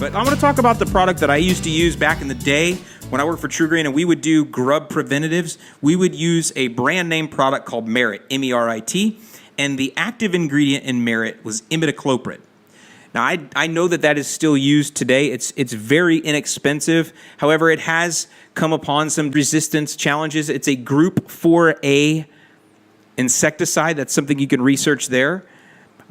But I want to talk about the product that I used to use back in the day when I worked for True Green and we would do grub preventatives. We would use a brand name product called Merit, M-E-R-I-T, and the active ingredient in Merit was Imidacloprid. Now, I know that is still used today. It's very inexpensive. However, it has come upon some resistance challenges. It's a Group 4A insecticide. That's something you can research there.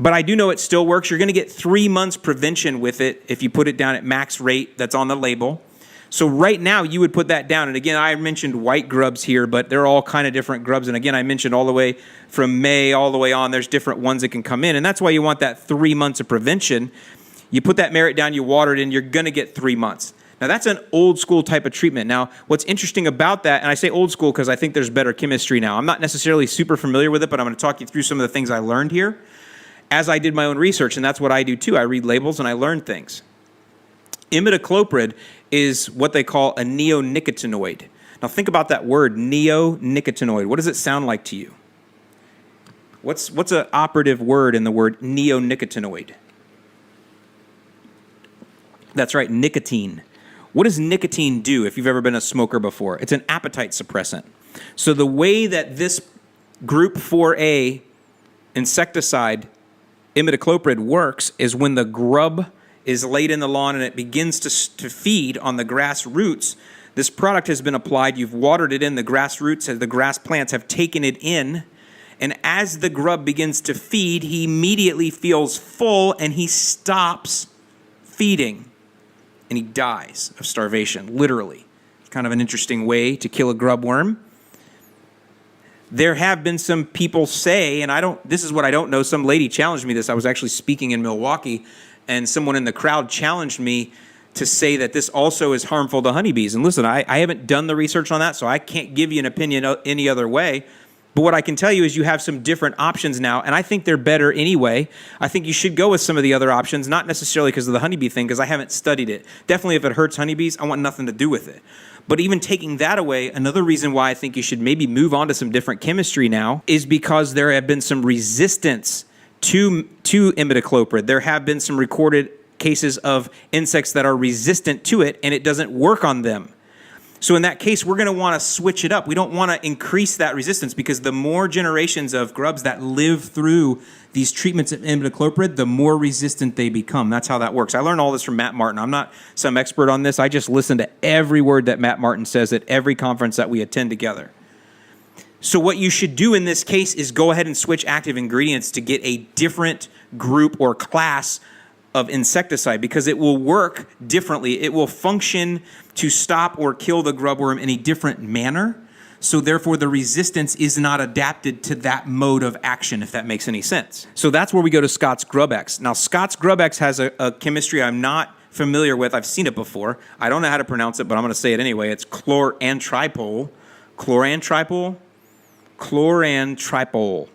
But I do know it still works. You're going to get 3 months prevention with it if you put it down at max rate that's on the label. So right now, you would put that down. And again, I mentioned white grubs here, but they're all kind of different grubs. And again, I mentioned all the way from May all the way on, there's different ones that can come in. And that's why you want that 3 months of prevention. You put that Merit down, you water it in, you're going to get 3 months. Now, that's an old school type of treatment. Now, what's interesting about that, and I say old school because I think there's better chemistry now. I'm not necessarily super familiar with it, but I'm going to talk you through some of the things I learned here as I did my own research. And that's what I do too. I read labels and I learn things. Imidacloprid is what they call a neonicotinoid. Now think about that word, neonicotinoid. What does it sound like to you? What's an operative word in the word neonicotinoid? That's right, nicotine. What does nicotine do if you've ever been a smoker before? It's an appetite suppressant. So the way that this Group 4A insecticide, Imidacloprid, works is when the grub is laid in the lawn and it begins to feed on the grass roots, this product has been applied, you've watered it in, the grass roots, the grass plants have taken it in, and as the grub begins to feed, he immediately feels full and he stops feeding and he dies of starvation, literally. It's kind of an interesting way to kill a grub worm. There have been some people say, and this is what I don't know, some lady challenged me this. I was actually speaking in Milwaukee, and someone in the crowd challenged me to say that this also is harmful to honeybees. And listen, I haven't done the research on that, so I can't give you an opinion any other way. But what I can tell you is you have some different options now, and I think they're better anyway. I think you should go with some of the other options, not necessarily because of the honeybee thing, because I haven't studied it. Definitely if it hurts honeybees, I want nothing to do with it. But even taking that away, another reason why I think you should maybe move on to some different chemistry now is because there have been some resistance to imidacloprid. There have been some recorded cases of insects that are resistant to it, and it doesn't work on them. So in that case, we're going to want to switch it up. We don't want to increase that resistance because the more generations of grubs that live through these treatments of imidacloprid, the more resistant they become. That's how that works. I learned all this from Matt Martin. I'm not some expert on this. I just listen to every word that Matt Martin says at every conference that we attend together. So what you should do in this case is go ahead and switch active ingredients to get a different group or class of insecticide because it will work differently. It will function to stop or kill the grubworm in a different manner. So therefore, the resistance is not adapted to that mode of action, if that makes any sense. So that's where we go to Scott's Grub X. Now, Scott's Grub X has a chemistry I'm not familiar with. I've seen it before. I don't know how to pronounce it, but I'm going to say it anyway. It's chlorantripole. Chlorantripole.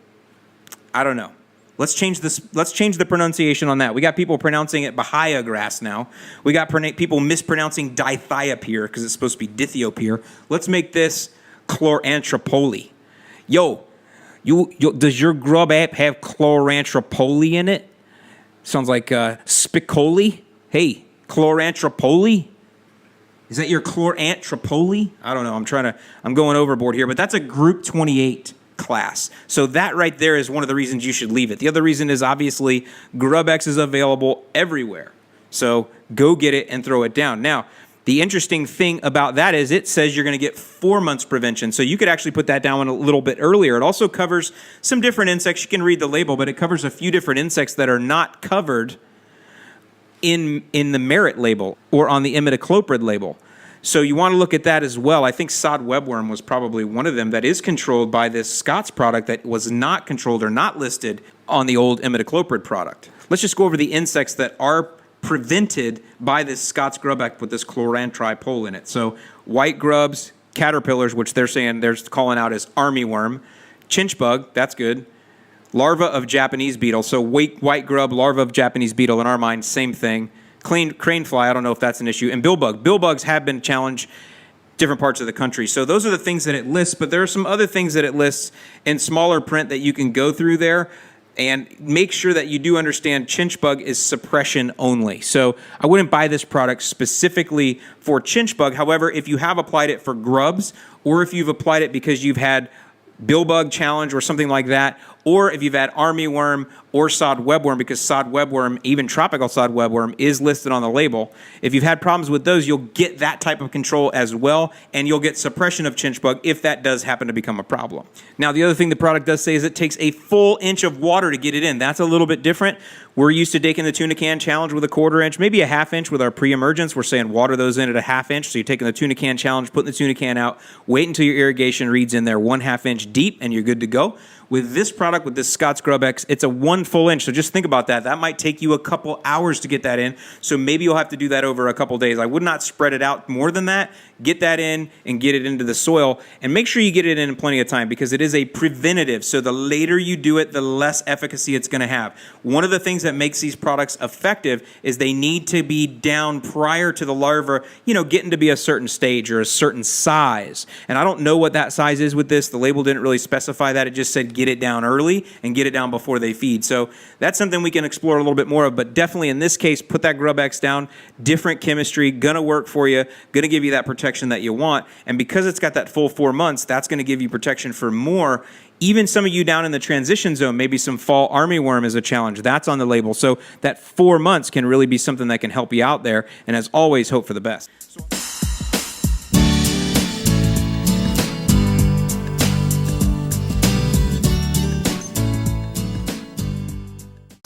I don't know. Let's change the pronunciation on that. We got people pronouncing it Bahia grass now. We got people mispronouncing dithiopyr because it's supposed to be dithiopyr. Let's make this chlorantripole. Does your grub app have chlorantripole in it? Sounds like spicoli. Hey, chlorantripole. Is that your chlorantripole? I don't know. I'm going overboard here, but that's a Group 28 class. So that right there is one of the reasons you should leave it. The other reason is obviously Grub X is available everywhere. So go get it and throw it down. Now, the interesting thing about that is it says you're going to get 4 months prevention. So you could actually put that down a little bit earlier. It also covers some different insects. You can read the label, but it covers a few different insects that are not covered in the Merit label or on the Imidacloprid label. So you want to look at that as well. I think sod webworm was probably one of them that is controlled by this Scott's product that was not controlled or not listed on the old Imidacloprid product. Let's just go over the insects that are prevented by this Scott's Grub X with this chlorantripole in it. So white grubs, caterpillars, which they're calling out as armyworm, chinch bug, that's good. Larva of Japanese beetle. So white grub, larva of Japanese beetle, in our mind, same thing. Crane fly, I don't know if that's an issue. And billbug. Billbugs have been challenged different parts of the country. So those are the things that it lists, but there are some other things that it lists in smaller print that you can go through there. And make sure that you do understand chinch bug is suppression only. So I wouldn't buy this product specifically for chinch bug. However, if you have applied it for grubs, or if you've applied it because you've had bill bug challenge or something like that, or if you've had armyworm or sod webworm, because sod webworm, even tropical sod webworm, is listed on the label. If you've had problems with those, you'll get that type of control as well, and you'll get suppression of chinch bug if that does happen to become a problem. Now, the other thing the product does say is it takes a full inch of water to get it in. That's a little bit different. We're used to taking the tuna can challenge with a 1/4 inch, maybe a 1/2 inch with our pre-emergence. We're saying water those in at a 1/2 inch. So you're taking the tuna can challenge, putting the tuna can out, wait until your irrigation reads in there 1/2 inch deep, and you're good to go. With this product, with this Scott's Grub X, it's a 1 full inch. So just think about that. That might take you a couple hours to get that in. So maybe you'll have to do that over a couple days. I would not spread it out more than that. Get that in and get it into the soil. And make sure you get it in plenty of time, because it is a preventative. So the later you do it, the less efficacy it's going to have. One of the things that makes these products effective is they need to be down prior to the larva, getting to be a certain stage or a certain size. And I don't know what that size is with this. The label didn't really specify that. It just said get it down early and get it down before they feed. So that's something we can explore a little bit more of, but definitely in this case, put that Grub X down. Different chemistry, gonna work for you, gonna give you that protection that you want. And because it's got that full 4 months, that's gonna give you protection for more. Even some of you down in the transition zone, maybe some fall armyworm is a challenge. That's on the label. So that 4 months can really be something that can help you out there. And as always, hope for the best.